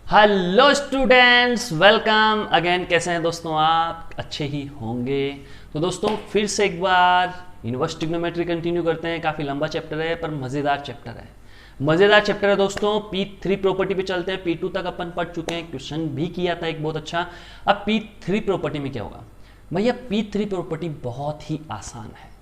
Hello students, welcome again. कैसे हैं दोस्तों? आप अच्छे ही होंगे। तो दोस्तों फिर से एक बार इनवर्स ट्रिग्नोमेट्री कंटिन्यू करते हैं। काफ़ी लंबा चैप्टर है पर मज़ेदार चैप्टर है। मज़ेदार चैप्टर है दोस्तों। P3 प्रॉपर्टी पे चलते हैं। P2 तक अपन पढ़ चुके हैं, क्वेश्चन भी किया था एक बहुत अच्छा। अब P3 प्रॉपर्टी में क्या होगा भैया? P3 प्रॉपर्टी बहुत ही आसान है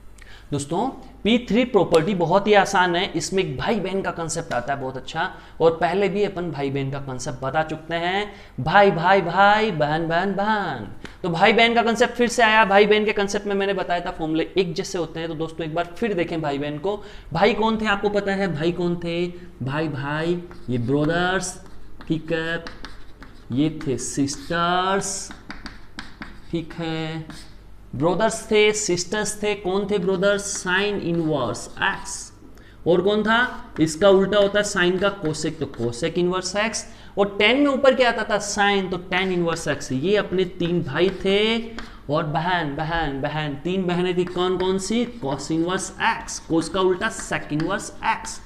दोस्तों। P3 प्रॉपर्टी बहुत ही आसान है। इसमें एक भाई बहन का कंसेप्ट आता है बहुत अच्छा, और पहले भी अपन भाई बहन का कंसेप्ट बता चुके हैं। भाई भाई भाई, बहन बहन बहन। तो भाई बहन का कंसेप्ट फिर से आया। भाई बहन के कंसेप्ट में मैंने बताया था फॉर्मूले एक जैसे होते हैं। तो दोस्तों एक बार फिर देखें भाई बहन को। भाई कौन थे आपको पता है? भाई कौन थे? भाई भाई ये ब्रदर्स, ठीक है। ये थे सिस्टर्स, ठीक है। ब्रदर्स थे, सिस्टर्स थे। कौन थे ब्रदर्स? Sign inverse x. और कौन था? इसका उल्टा होता है साइन का कोसेक, तो कोसेक इनवर्स एक्स। और 10 में ऊपर क्या आता था? साइन, तो tan इनवर्स एक्स। ये अपने तीन भाई थे और बहन बहन बहन। तीन बहनें थी। कौन कौन सी? कॉस इनवर्स एक्स, कोस का उल्टा sec inverse x.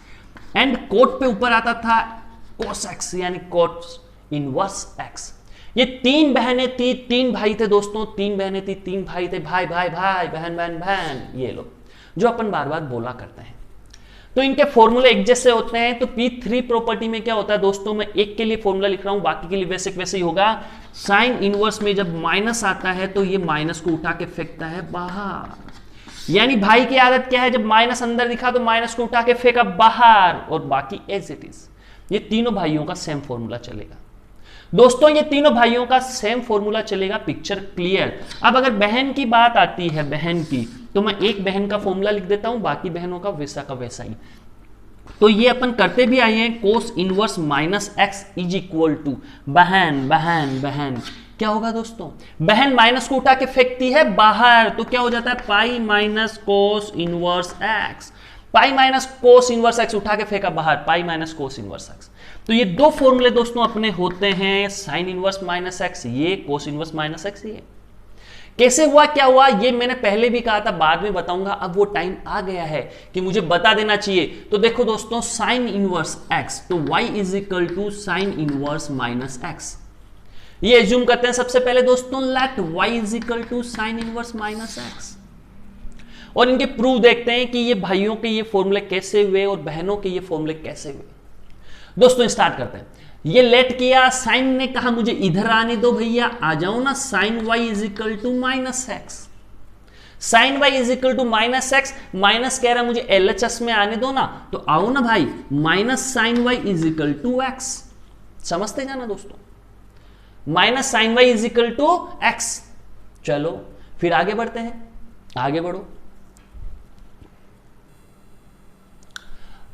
And cot पे ऊपर आता था कोस एक्स, यानी कोस इनवर्स एक्स। ये तीन बहनें थी, तीन भाई थे दोस्तों। तीन बहनें थी, तीन भाई थे। भाई भाई भाई, बहन बहन बहन, ये लोग जो अपन बार बार बोला करते हैं। तो इनके फॉर्मूले एक जैसे होते हैं। तो P3 प्रॉपर्टी में क्या होता है दोस्तों? मैं एक के लिए फॉर्मूला लिख रहा हूं, बाकी के लिए वैसे वैसे ही होगा। साइन इनवर्स में जब माइनस आता है तो ये माइनस को उठा के फेंकता है बाहर। यानी भाई की आदत क्या है? जब माइनस अंदर दिखा तो माइनस को उठा के फेंका बाहर, और बाकी एज इट इज। ये तीनों भाइयों का सेम फॉर्मूला चलेगा दोस्तों। ये तीनों भाइयों का सेम फॉर्मूला चलेगा। Picture clear? अब अगर बहन की बात आती है, बहन की, तो मैं एक बहन का फॉर्मूला लिख देता हूं, बाकी बहनों का वैसा ही। तो ये अपन करते भी आए हैं। Cos inverse minus x is equal to बहन बहन बहन। क्या होगा दोस्तों? बहन माइनस को उठा के फेंकती है बाहर, तो क्या हो जाता है? पाई माइनस कोस इनवर्स एक्स। पाई माइनस कोस इनवर्स एक्स उठा के फेंका बाहर, पाई माइनस कोस इनवर्स एक्स। तो ये दो फॉर्मूले दोस्तों अपने होते हैं। साइन इनवर्स माइनस एक्स ये, कोस इनवर्स माइनस एक्स ये। कैसे हुआ, क्या हुआ, ये मैंने पहले भी कहा था, बाद में बताऊंगा। अब वो टाइम आ गया है कि मुझे बता देना चाहिए। तो देखो दोस्तों, साइन इनवर्स एक्स, तो y is equal to sine inverse minus x. ये एज्यूम करते हैं सबसे पहले दोस्तों, let y is equal to sine inverse minus x. और इनके प्रूफ देखते हैं कि ये भाइयों के ये फॉर्मूले कैसे हुए और बहनों के ये फॉर्मूले कैसे हुए। दोस्तों स्टार्ट करते हैं। ये लेट किया, साइन ने कहा मुझे इधर आने दो भैया, आ जाओ ना। Sine y is equal to minus x. Sine y is equal to minus x. Minus कह रहा मुझे LHS में आने दो ना, तो आओ ना भाई। Minus sine y is equal to x. समझते जाना दोस्तों। Minus sine y is equal to x. चलो फिर आगे बढ़ते हैं, आगे बढ़ो।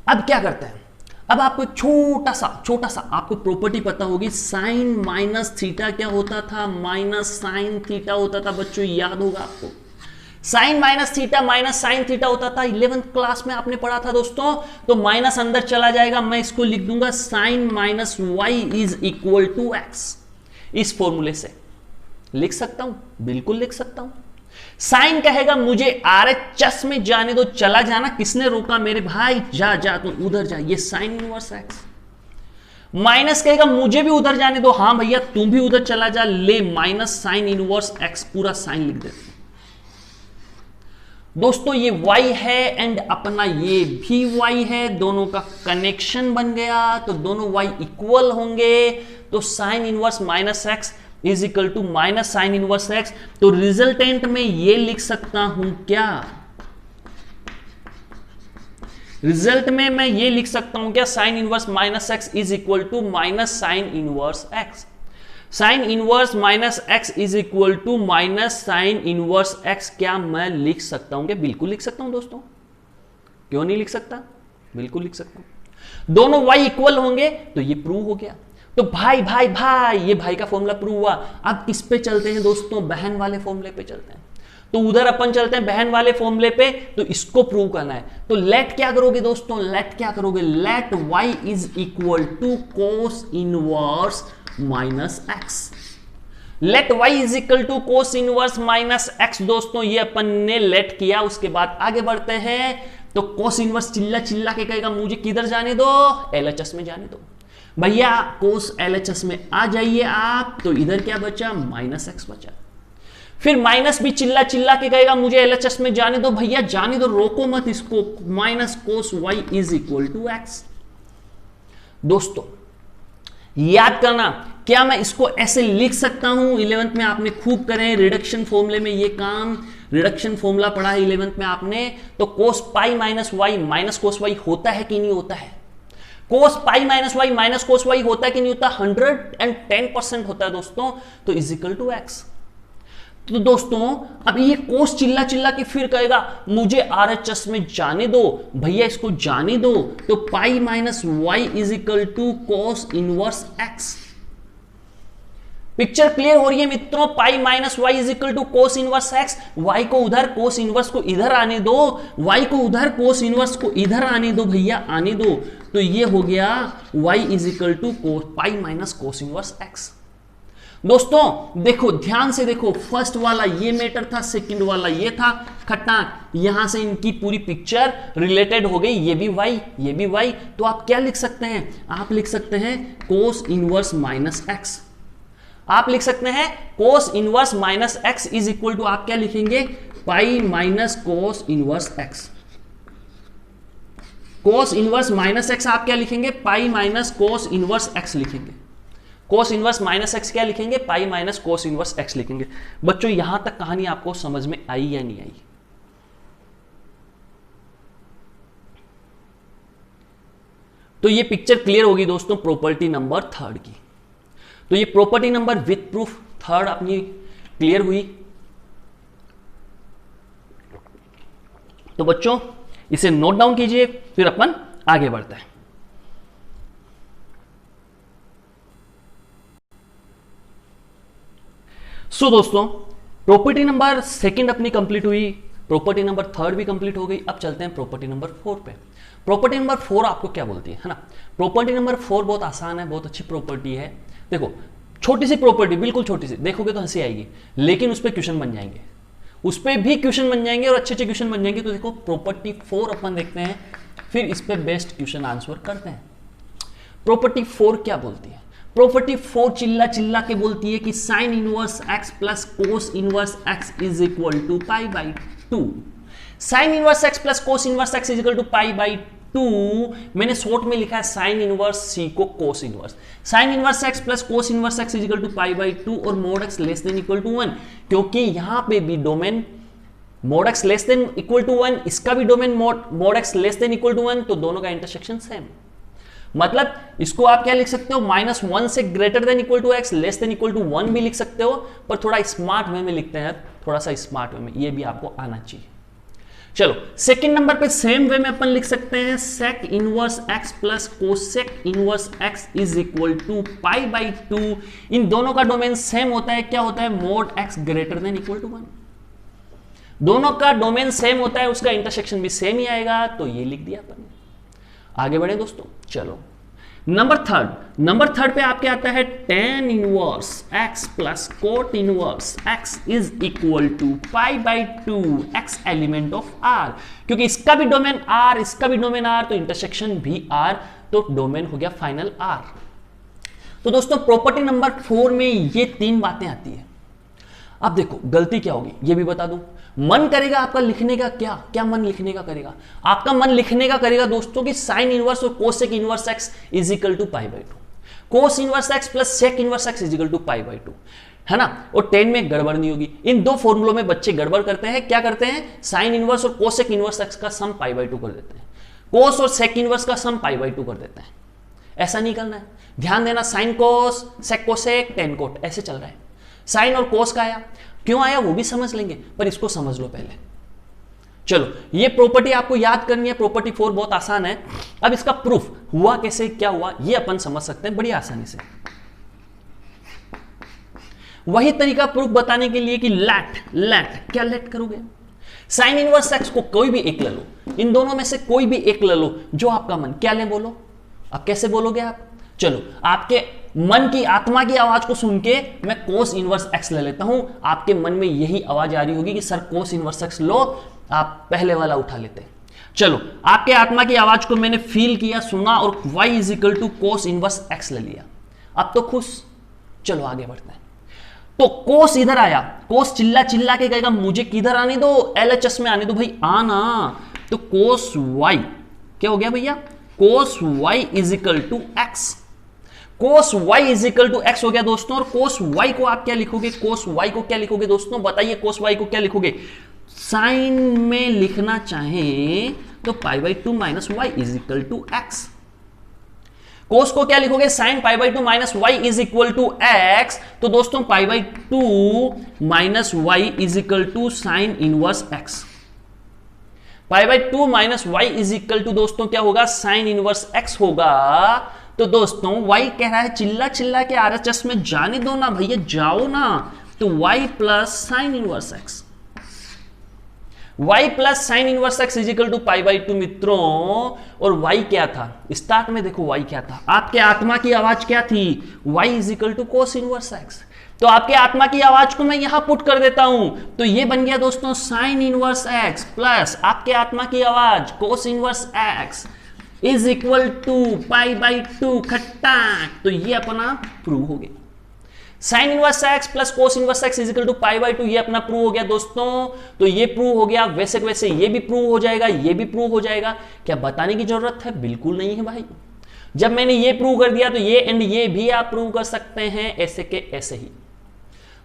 अब क्या करते हैं? अब आपको छोटा सा आपको प्रॉपर्टी पता होगी। साइन माइनस थीटा क्या होता था? माइनस साइन थीटा होता था बच्चों, याद होगा आपको। Sine minus theta minus sine theta होता था, 11th क्लास में आपने पढ़ा था दोस्तों। तो माइनस अंदर चला जाएगा, मैं इसको लिख दूंगा sine minus y is equal to x. इस फॉर्मूले से लिख सकता हूं, बिल्कुल लिख सकता हूं। साइन कहेगा मुझे RHS में जाने दो, चला जाना। किसने रोका? मेरे भाई, जा जा तू उधर जा। ये साइन इनवर्स एक्स। माइनस कहेगा मुझे भी उधर जाने दो, हाँ भैया तू भी उधर चला जा, ले माइनस साइन इनवर्स एक्स, पूरा साइन लिख देते हैं दोस्तों। ये y है एंड अपना ये भी y है, दोनों का कनेक्शन बन गया, तो दोनों y इक्वल होंगे। तो sine inverse minus x is equal to minus sine inverse x. तो रिजल्टेंट में ये लिख सकता हूं क्या? रिजल्ट में मैं ये लिख सकता हूं क्या? Sine inverse minus x is equal to minus sine inverse x. Sine inverse minus x is equal to minus sine inverse x. क्या मैं लिख सकता हूं क्या? बिल्कुल लिख सकता हूं दोस्तों। क्यों नहीं लिख सकता? बिल्कुल लिख सकता हूं। दोनों y इक्वल होंगे तो ये प्रूव हो गया। तो भाई भाई भाई, ये भाई का फॉर्मूला प्रूव हुआ। अब किस पे चलते हैं दोस्तों? बहन वाले फॉर्मूले पे चलते हैं। तो उधर अपन चलते हैं बहन वाले फॉर्मूले पे, तो इसको प्रूव करना है। तो लेट क्या करोगे दोस्तों? लेट क्या करोगे? Let y is equal to cos inverse minus x. Let y is equal to cos inverse minus x. दोस्तों ये अपन ने लेट किया, उसके बाद आगे बढ़ते हैं। तो कोस इनवर्स चिल्ला चिल्ला के कहेगा मुझे किधर जाने दो? LHS में जाने दो। भैया कोस LHS में आ जाइए आप, तो इधर क्या बचा, माइनस एक्स बचा। फिर माइनस भी चिल्ला चिल्ला के कहेगा मुझे LHS में जाने दो, भैया जाने दो, रोको मत इसको, minus cos y is equal to x. दोस्तों याद करना, क्या मैं इसको ऐसे लिख सकता हूं, 11th में आपने खूब करें रिडक्शन फॉर्मूले में ये काम, रिडक्शन फॉर्मूला पढ़ा है 11th में आपने, तो cos pi minus y minus cos y होता है कि नहीं होता है, cos pi minus y minus cos y होता है कि नहीं होता, 110% होता है दोस्तों, तो इज इक्वल टू एक्स। तो दोस्तों अब ये कोस चिल्ला चिल्ला के फिर कहेगा मुझे RHS में जाने दो, भैया इसको जाने दो, तो pi minus y is equal to cos inverse x. Picture clear हो रही है मित्रों, pi minus y is equal to cos inverse x, y को उधर कोस इनवर्स को इधर आने दो, वाई को उधर कोस इनवर्स को इधर आने दो, भैया आने दो, तो ये हो गया y is equal to pi minus cos inverse x. दोस्तों देखो ध्यान से देखो, फर्स्ट वाला ये मैटर था, सेकंड वाला ये था, खटाक यहां से इनकी पूरी पिक्चर रिलेटेड हो गई, ये भी वाई ये भी वाई, तो आप क्या लिख सकते हैं, आप लिख सकते हैं कोस इनवर्स माइनस एक्स, आप लिख सकते हैं cos inverse minus x is equal to, आप क्या लिखेंगे, pi minus cos inverse x. Cos inverse minus x आप क्या लिखेंगे, pi minus cos inverse x लिखेंगे, कोस इनवर्स माइनस एक्स क्या लिखेंगे, pi minus cos inverse x लिखेंगे। बच्चों यहां तक कहानी आपको समझ में आई या नहीं आई? तो ये पिक्चर क्लियर होगी दोस्तों प्रॉपर्टी नंबर 3 की। तो ये प्रॉपर्टी नंबर विथ प्रूफ 3 अपनी क्लियर हुई। तो बच्चों इसे नोट डाउन कीजिए, फिर अपन आगे बढ़ते हैं। सो दोस्तों प्रॉपर्टी नंबर 2 अपनी कंप्लीट हुई, प्रॉपर्टी नंबर 3 भी कंप्लीट हो गई। अब चलते हैं प्रॉपर्टी नंबर 4 पे। प्रॉपर्टी नंबर 4 आपको क्या बोलती है ना, प्रॉपर्टी नंबर 4 बहुत आसान है, बहुत अच्छी प्रॉपर्टी है। देखो छोटी सी प्रॉपर्टी, बिल्कुल छोटी सी, देखोगे तो हंसी आएगी, लेकिन उस पर क्वेश्चन बन जाएंगे, उस पर भी क्वेश्चन बन जाएंगे और अच्छे अच्छे क्वेश्चन बन जाएंगे। तो देखो प्रॉपर्टी 4 अपन देखते हैं, फिर इस पर बेस्ट क्वेश्चन आंसर करते हैं। प्रॉपर्टी 4 क्या बोलती है, प्रॉपर्टी 4 चिल्ला चिल्ला के बोलती है कि sine inverse x plus cos inverse x is equal to pi by 2। Sine inverse x plus cos inverse x is equal to pi by 2, मैंने शॉर्ट में लिखा है साइन इनवर्स सी को cos inverse, sine inverse x plus cos inverse x is equal to pi by 2 और mod x less than equal to 1, क्योंकि यहां पे भी domain mod x less than equal to 1, इसका भी domain mod x less than equal to 1, तो दोनों का इंटरसेक्शन सेम। मतलब इसको आप क्या लिख सकते हो, -1 से greater than equal to x, less than equal to 1 भी लिख सकते हो, पर थोड़ा स्मार्ट वे में लिखते हैं, थोड़ा सा स्मार्ट वे में, ये भी आपको आना चाहिए। चलो सेकंड नंबर पे सेम वे में अपन लिख सकते हैं sec inverse x plus cosec inverse x is equal to pi by 2। इन दोनों का डोमेन सेम होता है, क्या होता है, mod x greater than equal to 1। दोनों का डोमेन सेम होता है, उसका इंटरसेक्शन भी सेम ही आएगा, तो ये लिख दिया अपन। आगे बढ़े दोस्तों, चलो नंबर थर्ड पे आपके आता है tan inverse x plus cot inverse x is equal to pi by 2 x element of r, क्योंकि इसका भी डोमेन r, इसका भी डोमेन r, तो इंटरसेक्शन भी r, तो डोमेन हो गया फाइनल r। तो दोस्तों प्रॉपर्टी नंबर 4 में ये 3 बातें आती है। अब देखो गलती क्या होगी ये भी बता दूं, मन करेगा आपका लिखने का, क्या मन लिखने का करेगा, आपका मन लिखने का करेगा दोस्तों कि साइन इनवर्स और cosec inverse x is equal to pi by 2, cos inverse x plus sec inverse x is equal to pi by 2, है ना। और 10 में गड़बड़ नहीं होगी। इन दो फॉर्मूलों में बच्चे गड़बड़ करते हैं, क्या करते हैं, साइन इनवर्स और कोसेक इनवर्स एक्स का सम पाई बाई 2 कर देते हैं, कोस और सेक इनवर्स का सम पाई बाई 2 कर देते हैं। ऐसा नहीं करना है, ध्यान देना, sine cos sec cosec tan cot ऐसे चल रहा है। साइन और कोस का आया, क्यों आया वो भी समझ लेंगे, पर इसको समझ लो पहले। चलो ये प्रॉपर्टी आपको याद करनी है, प्रॉपर्टी 4 बहुत आसान है। अब इसका प्रूफ हुआ कैसे, क्या हुआ, ये अपन समझ सकते हैं बड़ी आसानी से। वही तरीका प्रूफ बताने के लिए कि लेट क्या लेट करोगे, साइन इनवर्स एक्स को कोई भी एक ले लो, इन दोनों में से कोई भी एक ले लो, जो आपका मन क्या ले बोलो। अब कैसे बोलोगे आप, चलो आपके मन की आत्मा की आवाज को सुन के मैं कोस इनवर्स एक्स ले लेता हूं, आपके मन में यही आवाज आ रही होगी कि सर कोस इनवर्स एक्स लो, आप पहले वाला उठा लेते। चलो, आपके आत्मा की आवाज को मैंने फील किया, सुना और y is equal to cos inverse x ले लिया। अब तो खुश। चलो आगे बढ़ते हैं। तो कोस इधर आया, कोस चिल्ला चिल्ला के कहेगा मुझे किधर आने दो, LHS में आने दो भाई, आना। तो कोस y क्या हो गया भैया, cos y is equal to x। Cos y is equal to x हो गया दोस्तों। और कोस y को आप क्या लिखोगे, कोस y को क्या लिखोगे दोस्तों, बताइए कोस y को क्या लिखोगे। साइन में लिखना चाहें तो pi by two minus y is equal to x. Cos को क्या लिखोगे, sine pi by two minus y is equal to x. तो दोस्तों pi by two minus y is equal to sine inverse x. Pi by two minus y is equal to दोस्तों क्या होगा, sign inverse x होगा। तो दोस्तों Y कह रहा है चिल्ला चिल्ला के RHS में जाने दो ना भैया, जाओ ना। तो y plus sine inverse x, y plus sine inverse x is equal to pi by two मित्रों। और y क्या था, स्टार्ट में देखो y क्या था, आपके आत्मा की आवाज क्या थी, y is equal to cos inverse x। तो आपके आत्मा की आवाज को मैं यहां पुट कर देता हूं, तो ये बन गया दोस्तों साइन इनवर्स x प्लस आपके आत्मा की आवाज cos inverse x is equal to pi by two खट्टा। तो ये अपना प्रूव हो गया, sine inverse x plus cos inverse x is equal to pi by two, ये अपना प्रूव हो गया दोस्तों। तो ये प्रूव हो गया, वैसे वैसे ये भी प्रूव हो जाएगा, ये भी प्रूव हो जाएगा। क्या बताने की जरूरत है, बिल्कुल नहीं है भाई। जब मैंने ये प्रूव कर दिया तो ये एंड ये भी आप प्रूव कर सकते हैं, ऐसे के ऐसे ही।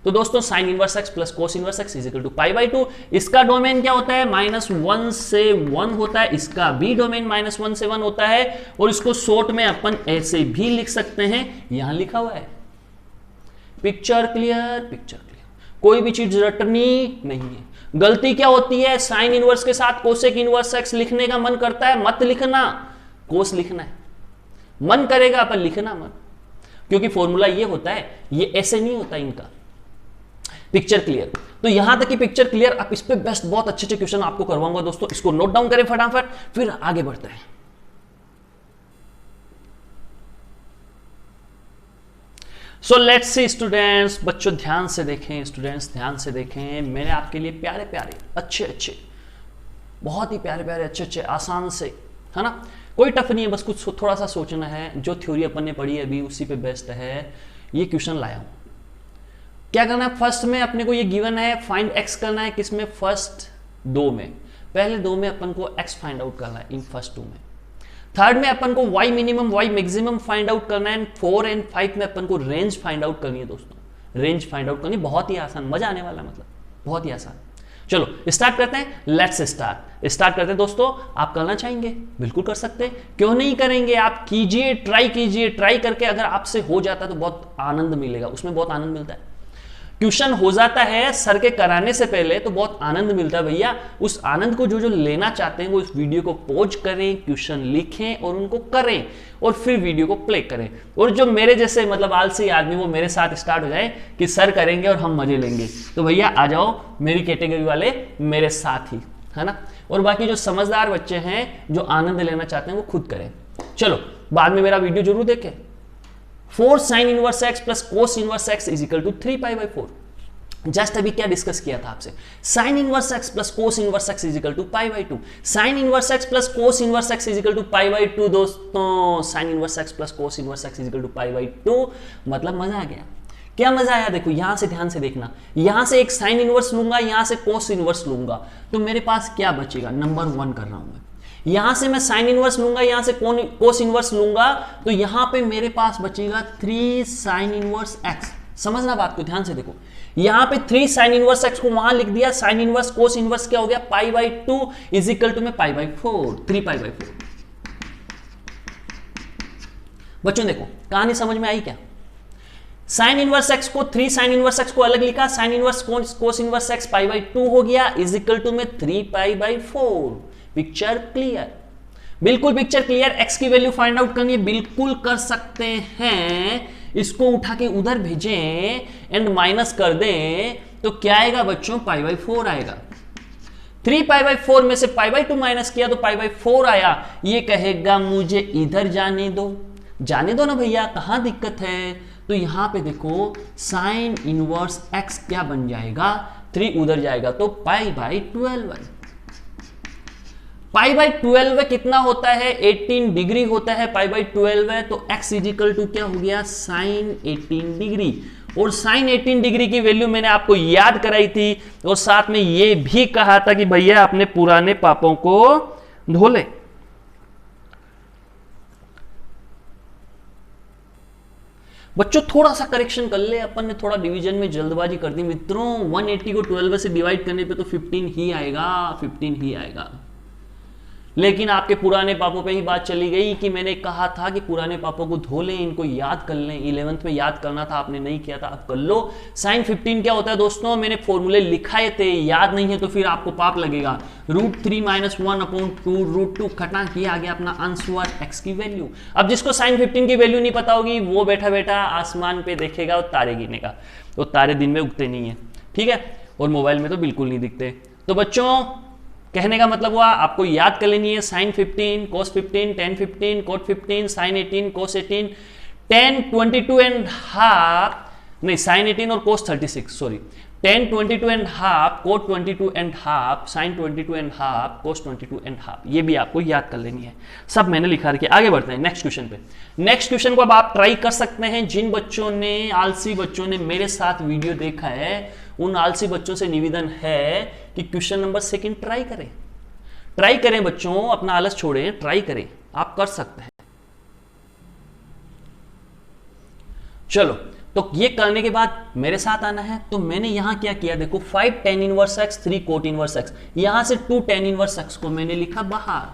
तो दोस्तों sine inverse x plus cos inverse x is equal to pi by two. इसका डोमेन क्या होता है, -1 से 1 होता है, इसका भी डोमेन -1 से 1 होता है। और इसको शॉर्ट में अपन ऐसे भी लिख सकते हैं, यहां लिखा हुआ है। पिक्चर क्लियर, पिक्चर क्लियर, कोई भी चीज रटनी नहीं है। गलती क्या होती है, साइन इनवर्स के साथ कोसेक इनवर्स एक्स लिखने का मन करता है, मत लिखना, कोस लिखना है। मन करेगा पर लिखना मत, क्योंकि फॉर्मूला ये होता है, ये ऐसे नहीं होता इनका। पिक्चर क्लियर, तो यहां तक की पिक्चर क्लियर। अब इस पे बेस्ट बहुत अच्छे अच्छे क्वेश्चन आपको करवाऊंगा दोस्तों, इसको नोट डाउन करें फटाफट, फिर आगे बढ़ते हैं। सो लेट्स सी स्टूडेंट्स, बच्चों ध्यान से देखें, स्टूडेंट्स ध्यान से देखें। मैंने आपके लिए प्यारे प्यारे अच्छे अच्छे, बहुत ही प्यारे प्यारे अच्छे अच्छे आसान से, है ना, कोई टफ नहीं है, बस कुछ थोड़ा सा सोचना है। जो थ्योरी अपन ने पढ़ी है अभी उसी पे बेस्ट है, ये क्वेश्चन लाया हूं। क्या करना है, फर्स्ट में अपने को ये गिवन है, फाइंड एक्स करना है, किसमें, फर्स्ट दो में। पहले दो में अपन को एक्स फाइंड आउट करना है, इन फर्स्ट टू में। थर्ड में अपन को y minimum y maximum find out करना है। 4 और 5 में अपन को रेंज फाइंड आउट करनी है दोस्तों, रेंज फाइंड आउट करनी, बहुत ही आसान, मजा आने वाला, मतलब बहुत ही आसान। चलो स्टार्ट करते हैं, लेट्स स्टार्ट करते हैं दोस्तों। आप करना चाहेंगे, बिल्कुल कर सकते हैं, क्यों नहीं करेंगे, आप कीजिए, ट्राई करके अगर आपसे हो जाता है तो बहुत आनंद मिलेगा, उसमें बहुत आनंद मिलता है। क्वेश्चन हो जाता है सर के कराने से पहले तो बहुत आनंद मिलता है भैया। उस आनंद को जो जो लेना चाहते हैं वो इस वीडियो को पॉज करें, क्वेश्चन लिखें और उनको करें, और फिर वीडियो को प्ले करें। और जो मेरे जैसे मतलब आलसी आदमी, वो मेरे साथ स्टार्ट हो जाए कि सर करेंगे और हम मजे लेंगे, तो भैया आ जाओ मेरी कैटेगरी वाले मेरे साथ ही, है ना। और बाकी जो समझदार बच्चे हैं जो आनंद लेना चाहते हैं वो खुद करें। चलो बाद में मेरा वीडियो जरूर देखें। 4 sine inverse x plus cos inverse x is equal to 3 pi by 4। Just अभी क्या डिस्कस किया था आपसे, sine inverse x plus cos inverse x is equal to pi by 2। Sine inverse x plus cos inverse x is equal to pi by 2 दोस्तों। Sine inverse x plus cos inverse x is equal to pi by 2, मतलब मजा आ गया। क्या मजा आया, देखो यहां से ध्यान से देखना, यहां से एक साइन इनवर्स लूंगा, यहां से कोस इनवर्स लूंगा, तो मेरे पास क्या बचेगा, नंबर 1 कर रहा हूं मैं। यहां से मैं साइन इनवर्स लूंगा, यहां से कोस इनवर्स लूंगा, तो यहां पे मेरे पास बचेगा 3 साइन इनवर्स एक्स। समझना बात को, ध्यान से देखो, यहां पे 3 साइन इनवर्स एक्स को वहां लिख दिया, साइन इनवर्स कोस इनवर्स क्या हो गया, pi by 2 is equal to में पाई बाई 4, 3 पाई बाई 4। बच्चों देखो कहानी समझ में आई क्या, साइन इनवर्स एक्स को 3 साइन इनवर्स एक्स को अलग लिखा, sine inverse cos inverse x pi by 2 हो गया इज इक्वल टू में 3 पाई बाई 4। पिक्चर क्लियर, बिल्कुल पिक्चर क्लियर। एक्स की वैल्यू फाइंड आउट करनी है, बिल्कुल कर सकते हैं। इसको उठा के उधर भेजें एंड माइनस कर दें तो क्या आएगा बच्चों, पाई बाई 4 आएगा। 3 पाई बाई 4 में से पाई बाई 2 माइनस किया तो पाई बाई 4 आया। ये कहेगा मुझे इधर जाने दो, जाने दो ना भैया, कहां दिक्कत है। तो यहां पे देखो साइन इनवर्स एक्स क्या बन जाएगा, 3 उधर जाएगा तो पाई बाई 12। पाई बाई 12 में कितना होता है, 18 डिग्री होता है पाई बाई 12 है, तो x इजिकल टू क्या हो गया, साइन 18 डिग्री। और साइन 18 डिग्री की वैल्यू मैंने आपको याद कराई थी, और साथ में ये भी कहा था कि भैया अपने पुराने पापों को धो ले। बच्चों थोड़ा सा करेक्शन कर ले, अपन ने थोड़ा डिवीजन में जल्दबाजी कर दी मित्रों। 180 को 12 से डिवाइड करने पे तो 15 ही आएगा, 15 ही आएगा। लेकिन आपके पुराने पापों पे ही बात चली गई कि मैंने कहा था कि पुराने पापों को धो लें, इनको याद कर लें। 11th में याद करना था, आपने नहीं किया था, अब कर लो। साइन 15 क्या होता है दोस्तों, मैंने फॉर्मूले लिखाए थे, याद नहीं है तो फिर आपको पाप लगेगा। √3 - 1/2 √2 खटा किया, आ गया अपना आंसर x की वैल्यू। अब जिसको साइन 15 की वैल्यू नहीं पता होगी वो बैठा बैठा आसमान पे देखेगा और तारे गिनेगा। तो तारे दिन में उगते नहीं है, ठीक है, और मोबाइल में तो बिल्कुल नहीं दिखते। तो बच्चों कहने का मतलब हुआ आपको याद कर लेनी है sign 15 cos 15 tan 15 cot 15 sin 18 cos 18 tan 22 and half, नहीं साइन 18 और cos 36, sorry, tan 22 and half cot 22 and half sin 22 and half cos 22 and half, ये भी आपको याद कर लेनी है। सब मैंने लिखा रखी। आगे बढ़ते हैं नेक्स्ट क्वेश्चन पे। नेक्स्ट क्वेश्चन को अब आप ट्राई कर सकते हैं। जिन बच्चों ने, आलसी बच्चों ने मेरे साथ वीडियो देखा है, उन आलसी बच्चों से निवेदन है कि क्वेश्चन नंबर 2 ट्राई करें। ट्राई करें बच्चों, अपना आलस छोड़ें, ट्राई करें, आप कर सकते हैं। चलो, तो ये करने के बाद मेरे साथ आना है। तो मैंने यहां क्या किया, देखो 5 tan inverse x 3 cot inverse x, यहां से 2 tan इनवर्स x को मैंने लिखा बाहर।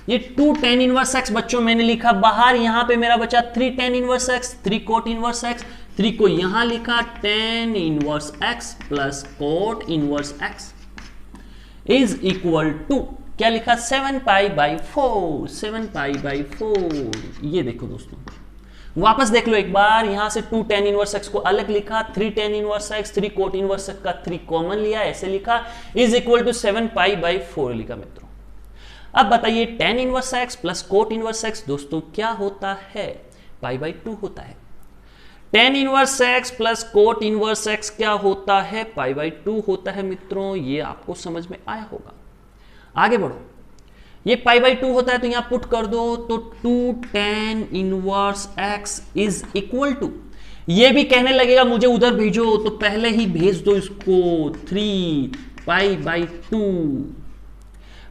ये 2 tan इनवर्स x बच्चों मैंने लिखा बाहर। यहां पे मेरा बचा 3 tan inverse x 3 cot inverse x, 3 को यहां लिखा tan inverse x plus cot inverse x is equal to क्या लिखा, 7π/4, 7π/4। ये देखो दोस्तों, वापस देख लो एक बार। यहां से 2 tan इनवर्स x को अलग लिखा, 3 tan inverse x 3 cot inverse x का 3 कॉमन लिया, ऐसे लिखा, इज इक्वल टू 7π/4 लिखा मित्रों। अब बताइए tan inverse x plus cot inverse x दोस्तों क्या होता है, π/2 होता है। tan inverse x plus cot inverse x क्या होता है, π/2 होता है मित्रों। ये आपको समझ में आया होगा। आगे बढ़ो, ये π/2 होता है तो यहां पुट कर दो, तो 2 tan inverse x is equal to, ये भी कहने लगेगा मुझे उधर भेजो, तो पहले ही भेज दो इसको, 3π/2।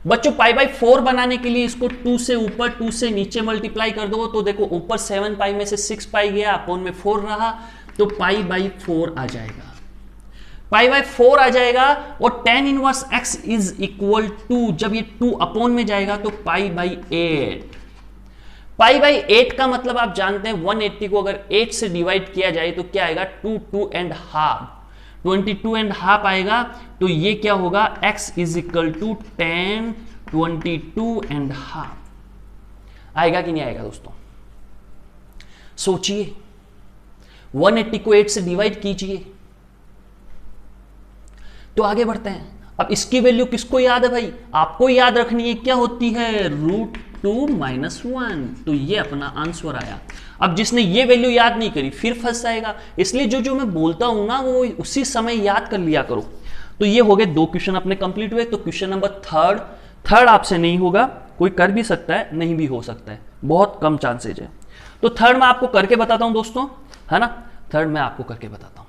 बच्चों π/4 बनाने के लिए इसको 2 से ऊपर 2 से नीचे मल्टीप्लाई कर दो, तो देखो ऊपर 7π में से 6π गया, अपोन में 4 रहा, तो π/4 आ जाएगा, π/4 आ जाएगा। और tan inverse x is equal to, जब ये 2 अपोन में जाएगा तो π/8। π/8 का मतलब आप जानते हैं 180 को अगर 8 से डिवाइड किया जाए तो क्या आएगा, 2 and हाफ, 22 and हाफ आएगा। तो ये क्या होगा, x is equal to tan 22 and half आएगा कि नहीं आएगा दोस्तों, सोचिए। 180 को 8 से डिवाइड कीजिए। तो आगे बढ़ते हैं। अब इसकी वैल्यू किसको याद है भाई, आपको याद रखनी है, क्या होती है, √2 - 1। तो ये अपना आंसर आया। अब जिसने ये वैल्यू याद नहीं करी फिर फंस जाएगा, इसलिए जो मैं बोलता हूं ना वो उसी समय याद कर लिया करो। तो ये हो गए 2 क्वेश्चन अपने कंप्लीट हुए। तो क्वेश्चन नंबर थर्ड आपसे नहीं होगा, कोई कर भी सकता है, नहीं भी हो सकता है, बहुत कम चांसेज है। तो थर्ड मैं आपको करके बताता हूं दोस्तों, है ना, थर्ड मैं आपको करके बताता हूं।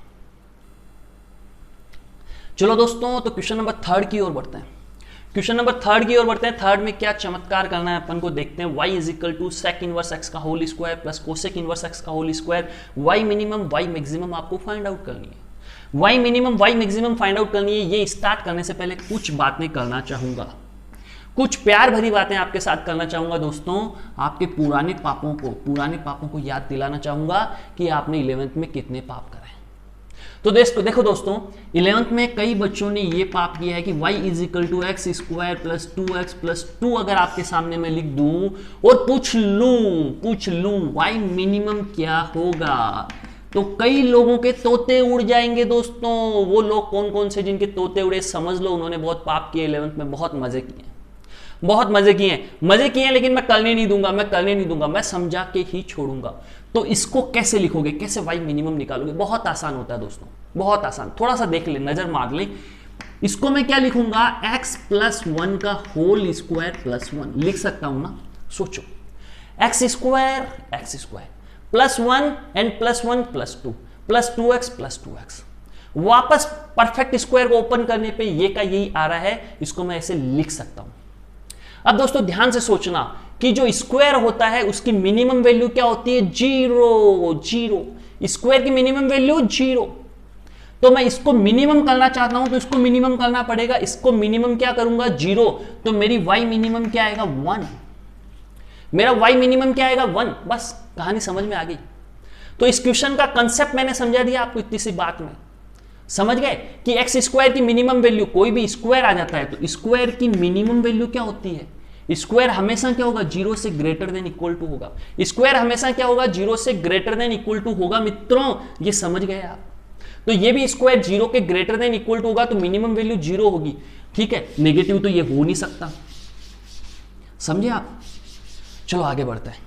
चलो दोस्तों, तो क्वेश्चन नंबर 3 की ओर बढ़ते हैं। क्वेश्चन नंबर 3 की ओर बढ़ते हैं। थर्ड में क्या चमत्कार करना है अपन को देखते हैं। y is equal to sec inverse x का whole square plus cosec inverse x का whole square, y minimum y maximum आपको फाइंड आउट करनी है। y minimum y maximum find out करनी है। ये स्टार्ट करने से पहले कुछ बातें करना चाहूंगा, कुछ प्यार भरी बातें आपके साथ करना चाहूंगा दोस्तों। आपके पुराने पापों को याद दिलाना चाहूंगा कि आपने 11th में कितने पाप करे। तो देखो दोस्तों, 11th में कई बच्चों ने ये पाप किया है कि y is equal to x square plus 2x plus 2 अगर आपके सामने मैं लिख दूं और पूछ लूं y मिनिमम क्या होगा, तो कई लोगों के तोते उड़ जाएंगे दोस्तों। वो लोग कौन कौन से जिनके तोते उड़े समझ लो, उन्होंने बहुत पाप किए 11th में, बहुत मजे किए, लेकिन मैं करने नहीं दूंगा, मैं समझा के ही छोड़ूंगा। तो इसको कैसे लिखोगे, कैसे y मिनिमम निकालोगे, बहुत आसान होता है दोस्तों, बहुत आसान। थोड़ा सा देख ले, नजर मार ले, इसको मैं क्या लिखूंगा, x प्लस 1 का होल स्क्वायर प्लस 1 लिख सकता हूं ना। सोचो, x square plus 1 and plus 1 plus 2 plus 2x plus 2x, वापस परफेक्ट स्क्वायर को ओपन करने पे ये का यही आ रहा है, इसको मैं ऐसे लिख सकता हूं। अब दोस्तों ध्यान से सोचना कि जो स्क्वायर होता है उसकी मिनिमम वैल्यू क्या होती है, जीरो। स्क्वायर की मिनिमम वैल्यू 0। तो मैं इसको मिनिमम करना चाहता हूं तो इसको मिनिमम करना पड़ेगा, इसको मिनिमम क्या करूंगा, 0। तो मेरी y मिनिमम क्या आएगा, 1। मेरा y मिनिमम क्या आएगा, 1। बस कहानी समझ में आ गई। तो इस क्वेश्चन का कंसेप्ट मैंने समझा दिया आपको इतनी सी बात में। समझ गए कि एक्स स्क्वायर की मिनिमम वैल्यू, कोई भी स्क्वायर आ जाता है तो स्क्वायर की मिनिमम वैल्यू क्या होती है, स्क्वायर हमेशा क्या होगा, 0 से ग्रेटर देन इक्वल टू होगा। स्क्वायर हमेशा क्या होगा, 0 से ग्रेटर देन इक्वल टू होगा। मित्रों ये समझ गए आप। तो ये भी स्क्वायर 0 के ग्रेटर देन इक्वल टू होगा तो मिनिमम वैल्यू 0 होगी। ठीक है, नेगेटिव तो ये हो नहीं सकता। समझे आप। चलो आगे बढ़ते हैं,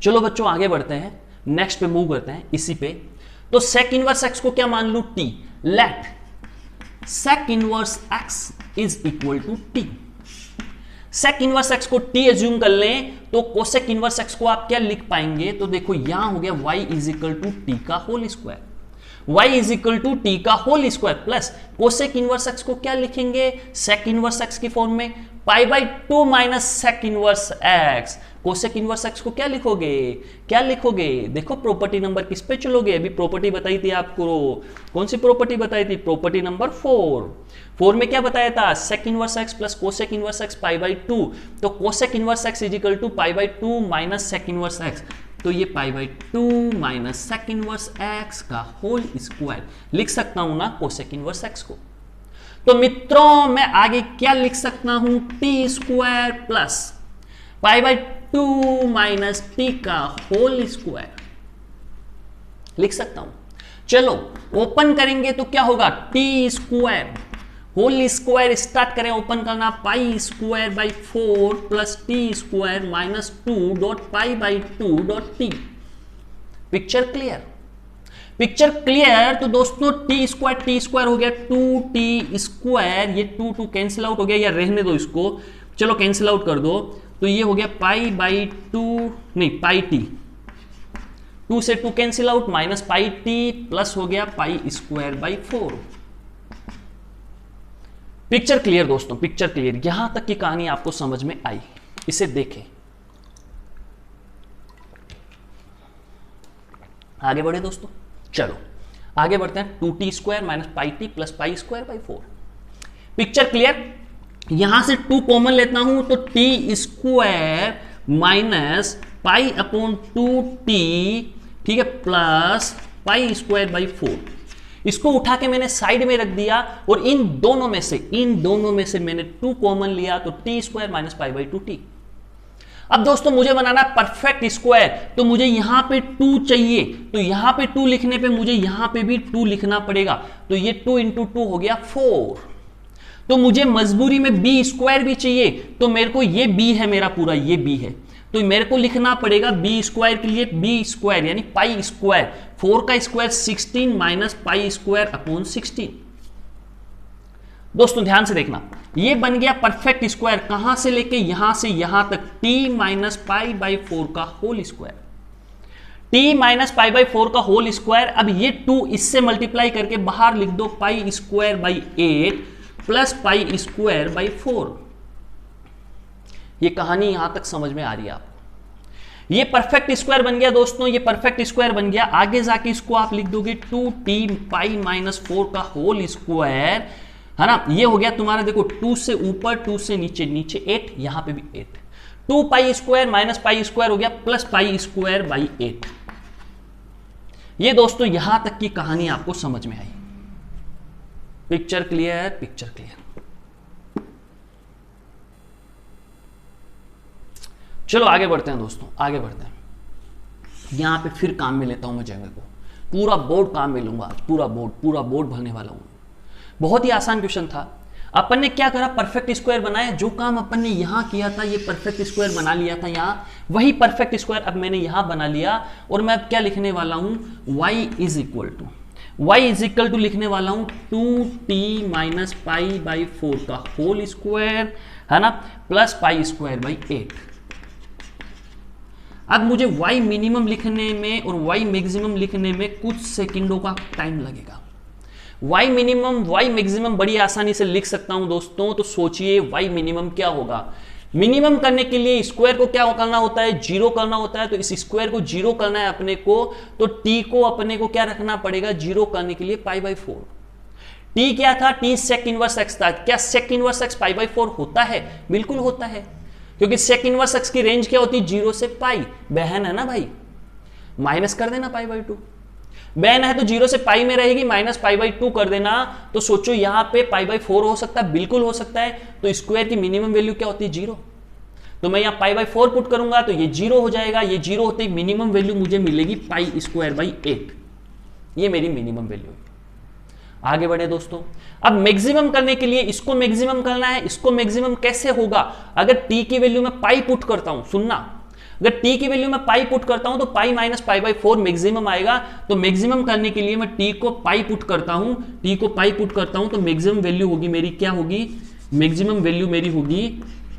चलो बच्चों आगे बढ़ते हैं, नेक्स्ट पे मूव करते हैं इसी पे। तो सेक इनवर्स एक्स को क्या मान लू, t। Let sec inverse x is equal to t। Sec inverse x को t एज्यूम कर लें तो कोसेक इनवर्स एक्स को आप क्या लिख पाएंगे, तो देखो यहां हो गया y is equal to t का whole square, y is equal to t का whole square plus cosec inverse x को क्या लिखेंगे, सेक इनवर्स एक्स की फॉर्म में, pi by 2 minus sec inverse x. Cosec inverse x को क्या लिखोगे, देखो प्रॉपर्टी नंबर किस पे चलोगे, अभी प्रॉपर्टी बताई थी आपको, कौन सी प्रॉपर्टी बताई थी, प्रॉपर्टी नंबर 4 में क्या बताया था, sec inverse x plus cosec inverse x pi by 2। तो cosec inverse x is equal to pi by 2 minus sec inverse x, तो ये pi by 2 minus sec inverse x का होल स्क्वायर लिख सकता हूं ना कोसेक इनवर्स एक्स को। तो मित्रों मैं आगे क्या लिख सकता हूं, T square plus pi by 2 minus T का होल स्क्वायर लिख सकता हूं। चलो ओपन करेंगे तो क्या होगा, T square whole square start करें ओपन करना, pi square by 4 plus T square minus 2 dot pi by 2 dot T. Picture clear. तो दोस्तों टी स्क्वायर हो गया 2t स्क्वायर, ये 2 कैंसिल आउट हो गया, या रहने दो इसको, चलो कैंसिल आउट कर दो, तो ये हो गया पाई बाई 2, नहीं पाई टी, 2 से 2 cancel out minus pi T plus हो गया पाई स्क्वायर बाई 4। पिक्चर क्लियर दोस्तों, पिक्चर क्लियर। यहां तक की कहानी आपको समझ में आई, इसे देखें। आगे बढ़े दोस्तों, चलो आगे बढ़ते हैं। 2t square minus pi T plus pi square by 4। Picture clear. यहां से 2 कॉमन लेता हूं तो T square minus pi upon 2t, ठीक है, प्लस पाई स्क्वायर बाई 4। इसको उठा के मैंने साइड में रख दिया और इन दोनों में से मैंने 2 कॉमन लिया तो T square minus pi by 2t। अब दोस्तों मुझे बनाना परफेक्ट स्क्वायर, तो मुझे यहां पे 2 चाहिए, तो यहां पे 2 लिखने पे मुझे यहां पे भी 2 लिखना पड़ेगा, तो ये 2 इंटू 2 हो गया 4। तो मुझे मजबूरी में बी स्क्वायर भी चाहिए, तो मेरे को ये बी है, मेरा पूरा ये बी है, तो मेरे को लिखना पड़ेगा बी स्क्वायर के लिए बी स्क्वायर यानी पाई स्क्वायर, 4 का square 16 minus pi square upon 16। दोस्तों ध्यान से देखना, ये बन गया परफेक्ट स्क्वायर, कहां से लेके यहां से यहां तक, t माइनस पाई बाई 4 का whole square, t minus pi by 4 का होल स्क्वायर। अब ये 2 इससे मल्टीप्लाई करके बाहर लिख दो, पाई square by 8 plus pi square by 4। ये कहानी यहां तक समझ में आ रही है आपको। ये परफेक्ट स्क्वायर बन गया दोस्तों, ये परफेक्ट स्क्वायर बन गया। आगे जाके इसको आप लिख दोगे 2t पाई माइनस 4 का होल स्क्वायर, है ना, ये हो गया तुम्हारा, देखो 2 से ऊपर 2 से नीचे, नीचे 8, यहां पे भी 8, 2 pi square minus pi square हो गया प्लस पाई स्क्वायर बाई 8। ये दोस्तों यहां तक की कहानी आपको समझ में आई। Picture clear, picture clear. चलो आगे बढ़ते हैं दोस्तों, आगे बढ़ते हैं। यहां पे फिर काम में लेता हूं मैं जंगल को, पूरा बोर्ड काम में लूंगा, पूरा बोर्ड भरने वाला हूं। बहुत ही आसान क्वेश्चन था। अपन ने क्या करा, परफेक्ट स्क्वायर बनाया, जो काम अपन ने यहां किया था, ये परफेक्ट स्क्वायर बना लिया था यहां, वही परफेक्ट स्क्वायर अब मैंने यहां बना लिया, और मैं अब क्या लिखने वाला हूं, y is equal to, y is equal to लिखने वाला हूं 2t माइनस पाई बाई 4 का होल स्क्वायर, है ना, प्लस पाई स्क्वायर बाई 8। अब मुझे y मिनिमम लिखने में और y मैक्सिमम लिखने में कुछ सेकंडों का टाइम लगेगा। y मिनिमम y मैक्सिमम बड़ी आसानी से लिख सकता हूं दोस्तों, तो सोचिए y मिनिमम क्या होगा। मिनिमम करने के लिए स्क्वायर को क्या करना होता है, जीरो करना होता है। तो इस स्क्वायर को जीरो करना है अपने को, तो t को अपने को क्या रखना पड़ेगा, जीरो करने के लिए पाई बाई 4। t क्या था, t सेक इनवर्स x था। क्या sec inverse x pi by 4 होता है? बिल्कुल होता है, क्योंकि सेक इनवर्स x की रेंज क्या होती है, 0 से पाई। बहन है ना भाई, माइनस कर देना पाई बाई 2। बहन है तो 0 से पाई में रहेगी, माइनस पाई बाई 2 कर देना। तो सोचो यहां पे पाई बाई 4 हो सकता है, बिल्कुल हो सकता है। तो स्क्वायर की मिनिमम वैल्यू क्या होती है, 0। तो मैं यहां पाई बाई 4 पुट करूंगा तो ये 0 हो जाएगा। ये 0 होते ही मिनिमम वैल्यू मुझे मिलेगी पाई स्क्वायर बाई 8। ये मेरी मिनिमम वैल्यू है। आगे बढ़े दोस्तों, अब मैक्सिमम करने के लिए इसको मैक्सिमम करना है। इसको मैक्सिमम कैसे होगा, अगर t की वैल्यू में पाई पुट करता हूं, सुनना, अगर t की वैल्यू में पाई पुट करता हूं तो pi minus pi by 4 maximum आएगा। तो मैक्सिमम करने के लिए मैं t को पाई पुट करता हूं, t को पाई पुट करता हूं तो मैक्सिमम वैल्यू होगी मेरी, क्या होगी, मैक्सिमम वैल्यू मेरी होगी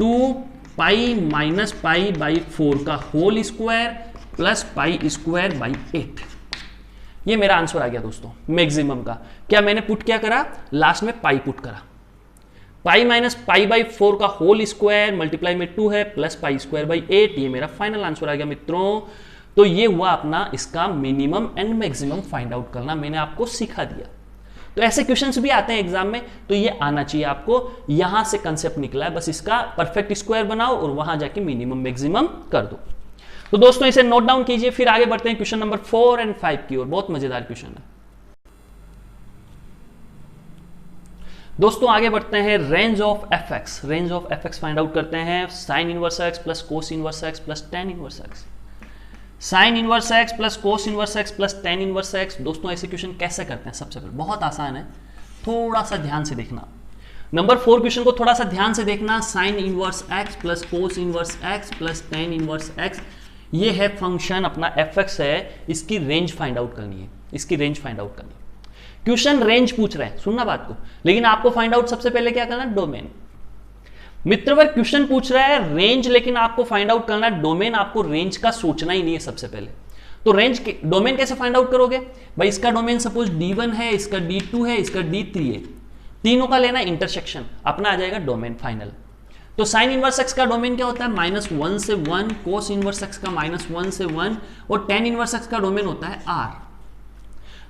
2 पाई माइनस पाई बाई 4 का whole square plus pi square by 8। ये मेरा आंसर आ गया दोस्तों मैक्सिमम का। क्या मैंने पुट क्या करा, लास्ट में पाई पुट करा। पाई माइनस पाई बाई 4 का होल स्क्वायर मल्टीप्लाई में 2 है प्लस पाई स्क्वायर बाई 8। ये मेरा फाइनल आंसर आ गया मित्रों। तो ये हुआ अपना इसका minimum and maximum find out करना, मैंने आपको सिखा दिया। तो ऐसे क्वेश्चंस भी आते हैं एग्जाम में, तो ये आना चाहिए आपको। यहां से कंसेप्ट निकला है, बस इसका परफेक्ट स्क्वायर बनाओ और वहां जाके मिनिमम मैक्सिमम कर दो। तो दोस्तों इसे नोट डाउन कीजिए, फिर आगे बढ़ते हैं क्वेश्चन नंबर 4 एंड 5 की ओर। बहुत मजेदार क्वेश्चन है दोस्तों। आगे बढ़ते हैं, range of F x. Range of F x find out करते हैं। Sign inverse x plus cos inverse x plus ten inverse x. Sine inverse x plus cos inverse x plus ten inverse x. दोस्तों ऐसे question कैसे करते हैं, सबसे पहले बहुत आसान है, थोड़ा सा ध्यान से देखना। नंबर 4 क्वेश्चन को थोड़ा सा ध्यान से देखना। Sign inverse x plus cos inverse x plus ten inverse x, ये है फंक्शन अपना एफ एक्स है। इसकी रेंज फाइंड आउट करनी है, इसकी रेंज फाइंड आउट करनी है। क्वेश्चन रेंज पूछ रहे हैं, सुनना बात को, लेकिन आपको फाइंड आउट सबसे पहले क्या करना है, डोमेन। मित्रवर क्वेश्चन पूछ रहा है रेंज, लेकिन आपको फाइंड आउट करना है डोमेन। आपको रेंज का सोचना ही नहीं है सबसे पहले। तो रेंज के डोमेन कैसे फाइंड आउट करोगे भाई, इसका डोमेन सपोज D1 है, इसका D2 है, इसका D3 है, तीनों का लेना इंटरसेक्शन, अपना आ जाएगा डोमेन फाइनल। तो साइन इनवर्स एक्स का डोमेन क्या होता है, -1 से 1, कोस इनवर्स एक्स का -1 से 1, और टेन इनवर्स एक्स का डोमेन होता है R।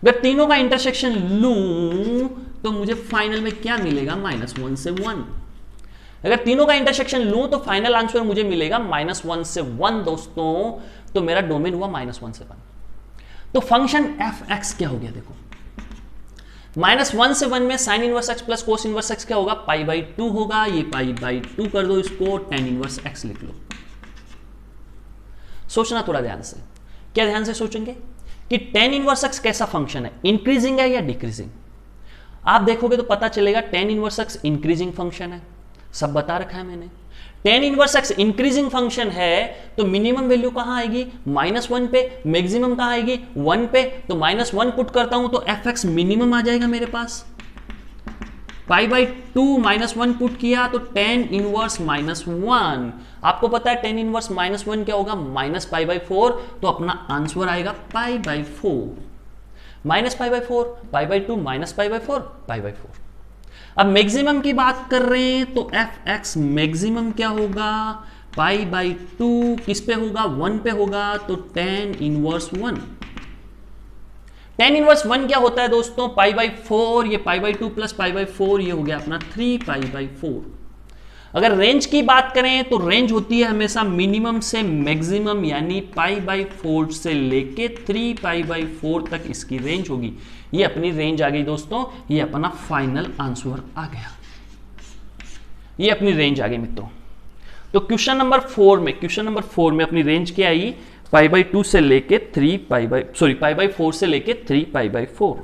अगर तीनों का इंटरसेक्शन लूं तो मुझे फाइनल में क्या मिलेगा, -1 से 1। अगर तीनों का इंटरसेक्शन लूं तो फाइनल आंसर मुझे मिलेगा -1 से 1 दोस्तों। तो मेरा डोमेन हुआ -1 से 1। तो फंक्शन एफ एक्स क्या हो गया, देखो -1 से 1 में sign inverse x plus cos inverse x क्या होगा, पाई बाई 2 होगा। ये पाई बाई 2 कर दो, इसको टेन इनवर्स एक्स लिख लो। सोचना थोड़ा ध्यान से, क्या ध्यान से सोचेंगे कि टेन इनवर्स एक्स कैसा फंक्शन है, इंक्रीजिंग है या डिक्रीजिंग। आप देखोगे तो पता चलेगा ten inverse x increasing function है, सब बता रखा है मैंने। Ten inverse x increasing function है तो मिनिमम वैल्यू कहां आएगी, -1 पे। मैक्सिमम कहां आएगी, 1 पे। तो -1 पुट करता हूं तो एफ एक्स मिनिमम आ जाएगा मेरे पास। पाई बाई 2 -1 पुट किया तो टेन इनवर्स -1। आपको पता है टेन इनवर्स -1 क्या होगा, माइनस पाई बाई 4। तो अपना आंसर आएगा पाई by 4। Minus pi by 4, pi by 2 minus pi by 4, pi by 4। अब मैक्सिमम की बात कर रहे हैं तो एफ एक्स मैक्सिमम क्या होगा, पाई बाई 2 किस पे होगा, 1 पे होगा। तो टेन इनवर्स 1। टेन इनवर्स 1 क्या होता है दोस्तों, पाई बाई 4। ये pi by 2 plus pi by 4, ये हो गया अपना 3 पाई बाई 4। अगर रेंज की बात करें तो रेंज होती है हमेशा मिनिमम से मैक्सिमम, यानी पाई बाई 4 से लेके 3 पाई बाई 4 तक इसकी रेंज होगी। ये अपनी रेंज आ गई दोस्तों, ये अपना फाइनल आंसर आ गया, ये अपनी रेंज आ गई मित्रों। तो क्वेश्चन नंबर 4 में अपनी रेंज क्या आई, पाई बाई 2 से लेके पाई बाई 4 से लेके 3 पाई बाई 4।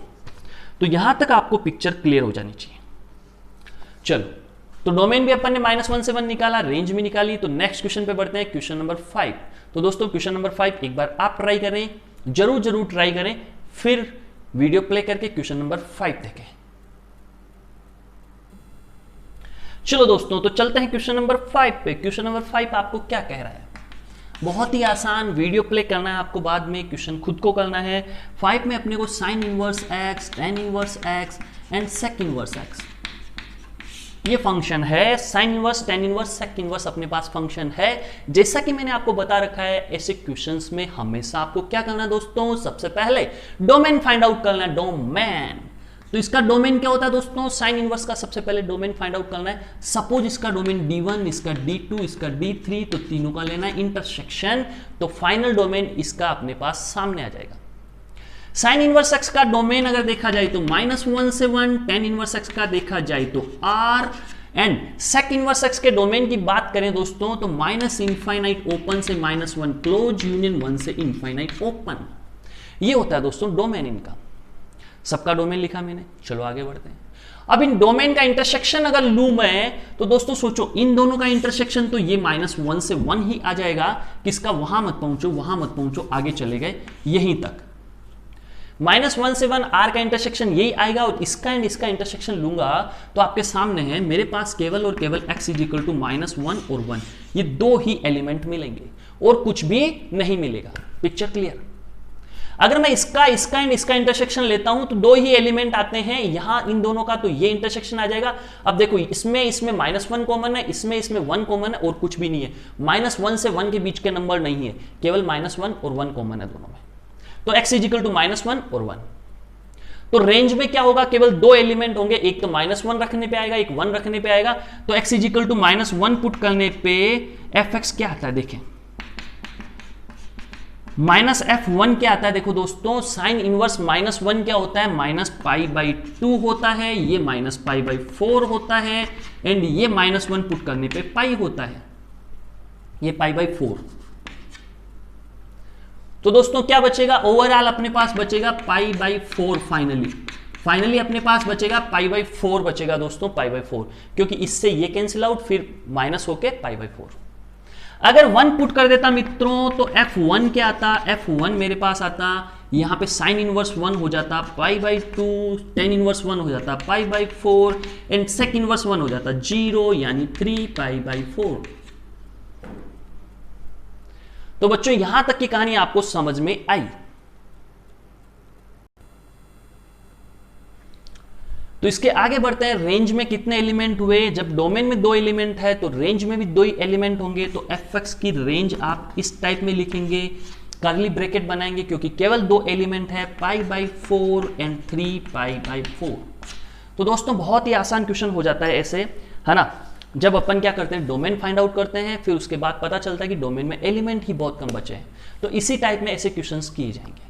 तो यहां तक आपको पिक्चर क्लियर हो जानी चाहिए। चलो, तो डोमेन भी अपन ने -1 से 1 निकाला, रेंज भी निकाली। तो नेक्स्ट क्वेश्चन पे बढ़ते हैं, क्वेश्चन नंबर 5। तो दोस्तों क्वेश्चन नंबर 5 एक बार आप ट्राई करें, जरूर ट्राई करें, फिर वीडियो प्ले करके क्वेश्चन नंबर 5 देखें। चलो दोस्तों, तो चलते हैं क्वेश्चन नंबर 5 पे। क्वेश्चन नंबर 5 आपको क्या कह रहा है? बहुत ही आसान, वीडियो प्ले करना है आपको, बाद में क्वेश्चन खुद को करना है। 5 में अपने को sine inverse x, tan inverse x and sec inverse x, ये फंक्शन है। Sine inverse, tan inverse, sec inverse अपने पास फंक्शन है। जैसा कि मैंने आपको बता रखा है, ऐसे क्वेश्चंस में हमेशा आपको क्या करना है दोस्तों? सबसे पहले डोमेन फाइंड आउट करना है। डोमेन, तो इसका डोमेन क्या होता है दोस्तों? साइन इनवर्स का सबसे पहले डोमेन फाइंड आउट करना है। सपोज इसका डोमेन D1, इसका D2, इसका D3, तो तीनों का लेना है इंटरसेक्शन, तो फाइनल डोमेन इसका अपने पास सामने आ जाएगा। साइन इनवर्स एक्स का डोमेन अगर देखा जाए तो -1 से 1, टेन इनवर्स एक्स का देखा जाए तो R, and sec inverse x के डोमेन की बात करें दोस्तों तो -इनफाइनाइट ओपन से -1 क्लोज यूनियन 1 से इनफाइनाइट ओपन, ये होता है दोस्तों डोमेन इनका। सबका डोमेन लिखा मैंने, चलो आगे बढ़ते हैं। अब इन डोमेन का इंटरसेक्शन अगर लूं मैं तो दोस्तों सोचो, इन दोनों का इंटरसेक्शन तो ये -1 से 1 ही आ जाएगा। किसका? वहां मत पहुंचो, वहां मत पहुंचो, आगे चले गए यहीं तक। -1 से 1 R का इंटरसेक्शन यही आएगा, और इसका एंड इसका इंटरसेक्शन लूंगा तो आपके सामने है मेरे पास केवल और केवल x = -1 और 1, ये दो ही एलिमेंट मिलेंगे और कुछ भी नहीं मिलेगा। Picture clear? अगर मैं इसका एंड इसका इंटरसेक्शन लेता हूं तो दो ही एलिमेंट आते हैं यहां, इन दोनों का तो ये इंटरसेक्शन आ जाएगा। अब देखो, इसमें -1 कॉमन है, इसमें 1 कॉमन है और कुछ भी नहीं है। -1 से 1 के बीच के नंबर नहीं है, केवल -1 और 1 कॉमन है दोनों में, तो x = -1 और 1। तो रेंज में क्या होगा? केवल दो एलिमेंट होंगे, एक तो -1 रखने पे आएगा, एक 1 रखने पे आएगा। तो x = -1 पुट करने पे fx क्या आता है देखें, -f1 क्या आता है? देखो दोस्तों, साइन इनवर्स -1 क्या होता है? -π/2 होता है, ये -π/4 होता है, एंड ये -1 पुट करने पे पाई होता है, ये π/4। तो दोस्तों क्या बचेगा? ओवरऑल अपने पास बचेगा π/4। फाइनली अपने पास बचेगा π/4 बचेगा दोस्तों, π/4, क्योंकि इससे ये कैंसिल आउट, फिर माइनस होके π/4। अगर 1 पुट कर देता मित्रों तो f1 क्या आता? f1 मेरे पास आता, यहां पे साइन इनवर्स 1 हो जाता π/2, टेन इनवर्स 1 हो जाता π/4, एंड सेक इनवर्स 1 हो जाता 0, यानी 3π/4। तो बच्चों यहां तक की कहानी आपको समझ में आई। तो इसके आगे बढ़ते हैं। रेंज में कितने एलिमेंट हुए? जब डोमेन में 2 एलिमेंट है तो रेंज में भी 2 ही एलिमेंट होंगे। तो fx की रेंज आप इस टाइप में लिखेंगे, कर्ली ब्रैकेट बनाएंगे, क्योंकि केवल 2 एलिमेंट है, π/4 एंड 3π/4। तो दोस्तों बहुत ही आसान क्वेश्चन हो जाता है ऐसे, है ना, जब अपन क्या करते हैं, डोमेन फाइंड आउट करते हैं, फिर उसके बाद पता चलता है कि डोमेन में एलिमेंट ही बहुत कम बचे हैं। तो इसी टाइप में ऐसे क्वेश्चंस किए जाएंगे।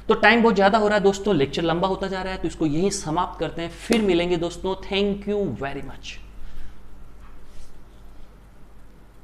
तो टाइम बहुत ज़्यादा हो रहा है दोस्तों, लेक्चर लंबा होता जा रहा है, तो इसको यही समाप्त करते हैं, फिर मिलेंगे दोस्तों। Thank you very much.